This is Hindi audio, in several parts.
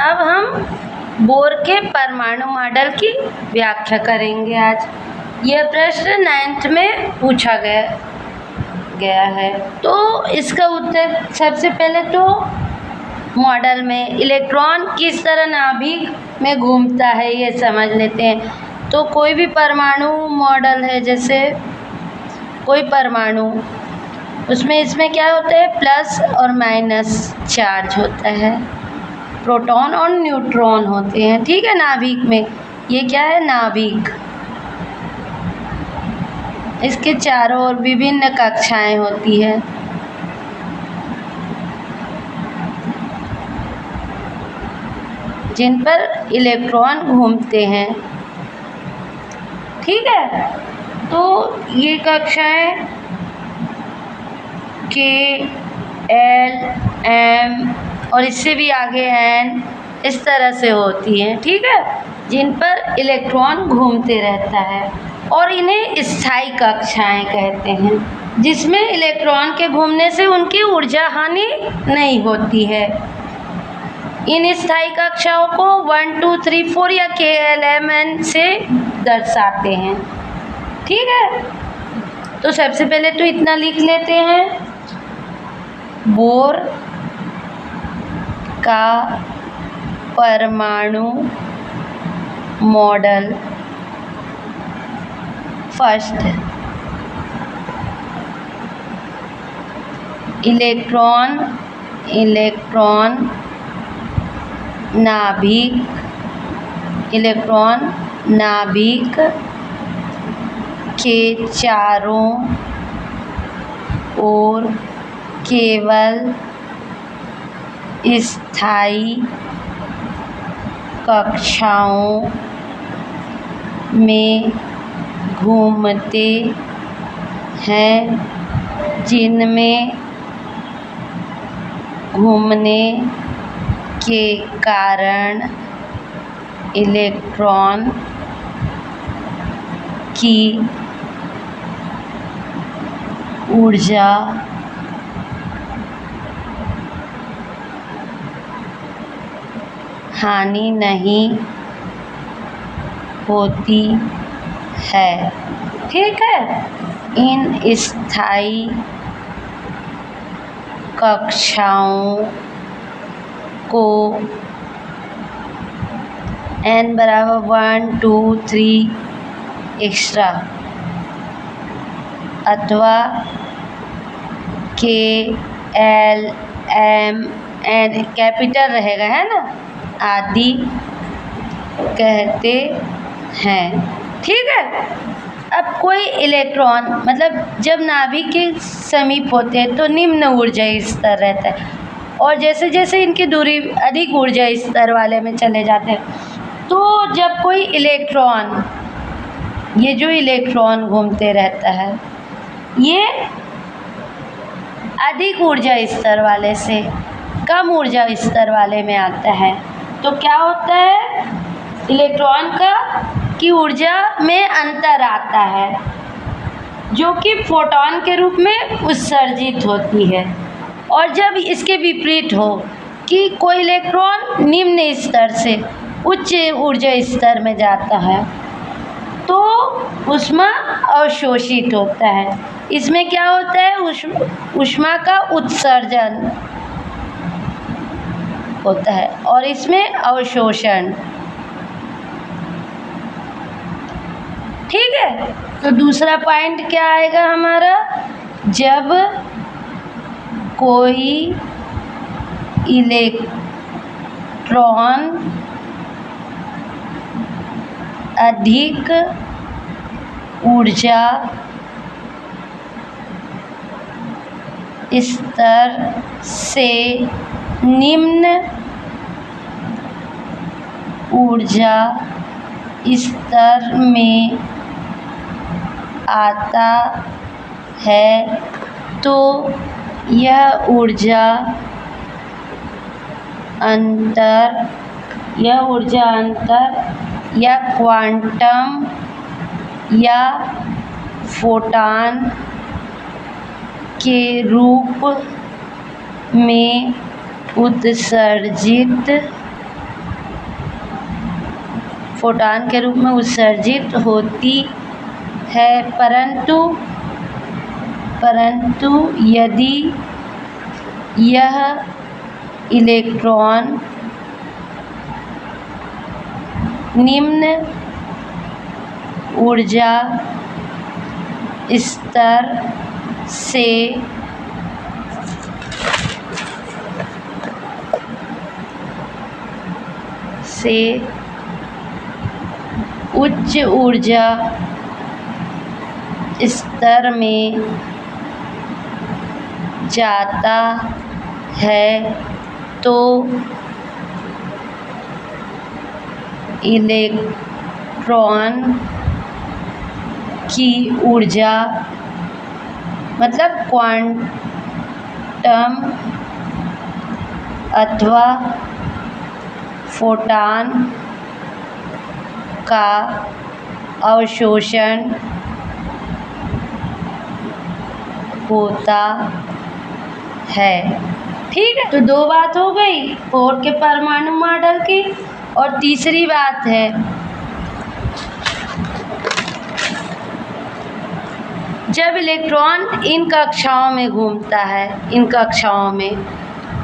अब हम बोर के परमाणु मॉडल की व्याख्या करेंगे। आज यह प्रश्न 9th में पूछा गया है। तो इसका उत्तर सबसे पहले तो मॉडल में इलेक्ट्रॉन किस तरह नाभिक में घूमता है ये समझ लेते हैं। तो कोई भी परमाणु मॉडल है, जैसे कोई परमाणु, उसमें इसमें क्या होता है, प्लस और माइनस चार्ज होता है, प्रोटॉन और न्यूट्रॉन होते हैं। ठीक है, नाभिक में ये क्या है, नाभिक। इसके चारों ओर विभिन्न कक्षाएं होती है। जिन पर इलेक्ट्रॉन घूमते हैं। ठीक है, तो ये कक्षाएं के, एल, एम और इससे भी आगे एन इस तरह से होती हैं। ठीक है, जिन पर इलेक्ट्रॉन घूमते रहता है और इन्हें स्थायी कक्षाएं कहते हैं, जिसमें इलेक्ट्रॉन के घूमने से उनकी ऊर्जा हानि नहीं होती है। इन स्थायी कक्षाओं को 1, 2, 3, 4 या KLMN से दर्शाते हैं। ठीक है, तो सबसे पहले तो इतना लिख लेते हैं, बोर का परमाणु मॉडल। फर्स्ट, इलेक्ट्रॉन नाभिक के चारों ओर केवल स्थायी कक्षाओं में घूमते हैं, जिनमें घूमने के कारण इलेक्ट्रॉन की ऊर्जा हानि नहीं होती है। ठीक है, इन स्थायी कक्षाओं को n बराबर 1, 2, 3 एक्स्ट्रा अथवा K, L, M, N capital रहेगा, है ना, आदि कहते हैं। ठीक है, अब कोई इलेक्ट्रॉन मतलब जब नाभिक के समीप होते हैं तो निम्न ऊर्जा स्तर रहता है, और जैसे जैसे इनकी दूरी अधिक ऊर्जा स्तर वाले में चले जाते हैं, तो जब कोई इलेक्ट्रॉन, ये जो इलेक्ट्रॉन घूमते रहता है, ये अधिक ऊर्जा स्तर वाले से कम ऊर्जा स्तर वाले में आता है, तो क्या होता है, इलेक्ट्रॉन की ऊर्जा में अंतर आता है, जो कि फोटॉन के रूप में उत्सर्जित होती है। और जब इसके विपरीत हो कि कोई इलेक्ट्रॉन निम्न स्तर से उच्च ऊर्जा स्तर में जाता है, तो ऊष्मा अवशोषित होता है। इसमें क्या होता है, ऊष्मा का उत्सर्जन होता है और इसमें अवशोषण। ठीक है, तो दूसरा पॉइंट क्या आएगा हमारा, जब कोई इलेक्ट्रॉन अधिक ऊर्जा स्तर से निम्न ऊर्जा स्तर में आता है, तो यह ऊर्जा अंतर या क्वांटम या फोटॉन के रूप में उत्सर्जित फोटॉन के रूप में उत्सर्जित होती है, परंतु यदि यह इलेक्ट्रॉन निम्न ऊर्जा स्तर से उच्च ऊर्जा स्तर में जाता है तो इलेक्ट्रॉन की ऊर्जा मतलब क्वांटम अथवा फोटॉन का अवशोषण होता है। ठीक है, तो दो बात हो गई बोर के परमाणु मॉडल की। और तीसरी बात है जब इलेक्ट्रॉन इन कक्षाओं में घूमता है, इन कक्षाओं में,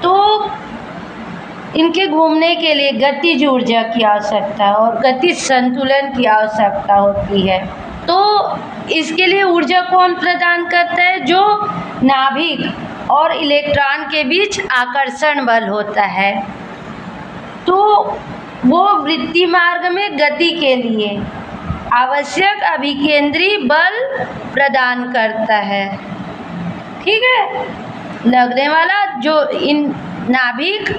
तो इनके घूमने के लिए गतिज ऊर्जा की आवश्यकता है और गतिज संतुलन की आवश्यकता होती है। तो इसके लिए ऊर्जा कौन प्रदान करता है? जो नाभिक और इलेक्ट्रॉन के बीच आकर्षण बल होता है, तो वो वृत्तीय मार्ग में गति के लिए आवश्यक अभिकेंद्री बल प्रदान करता है। ठीक है, लगने वाला जो इन नाभिक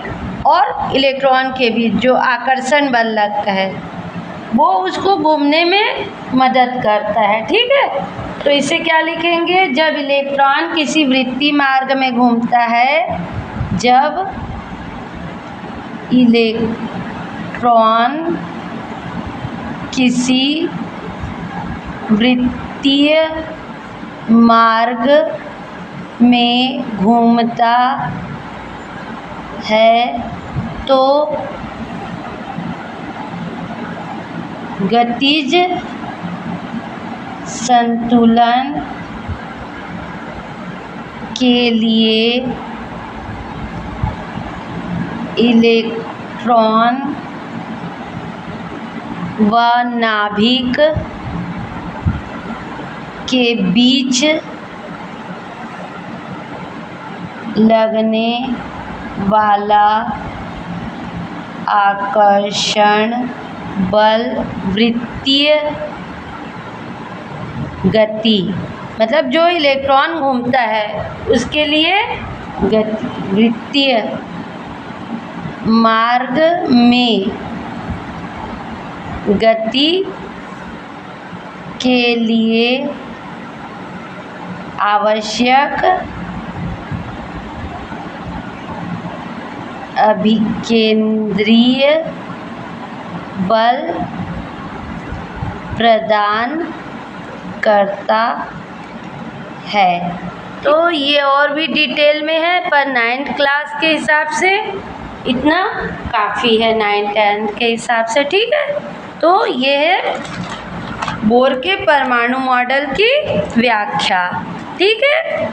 और इलेक्ट्रॉन के बीच जो आकर्षण बल लगता है वो उसको घूमने में मदद करता है। ठीक है, तो इसे क्या लिखेंगे? जब इलेक्ट्रॉन किसी वृत्तीय मार्ग में घूमता है, जब इलेक्ट्रॉन किसी वृत्तीय मार्ग में घूमता है तो गतिज संतुलन के लिए इलेक्ट्रॉन व नाभिक के बीच लगने वाला आकर्षण बल वृत्तीय गति, मतलब जो इलेक्ट्रॉन घूमता है उसके लिए वृत्तीय मार्ग में गति के लिए आवश्यक अभिकेंद्रीय बल प्रदान करता है। तो ये और भी डिटेल में है, पर 9th क्लास के हिसाब से इतना काफ़ी है, 9th 10th के हिसाब से। ठीक है, तो ये है बोर के परमाणु मॉडल की व्याख्या। ठीक है।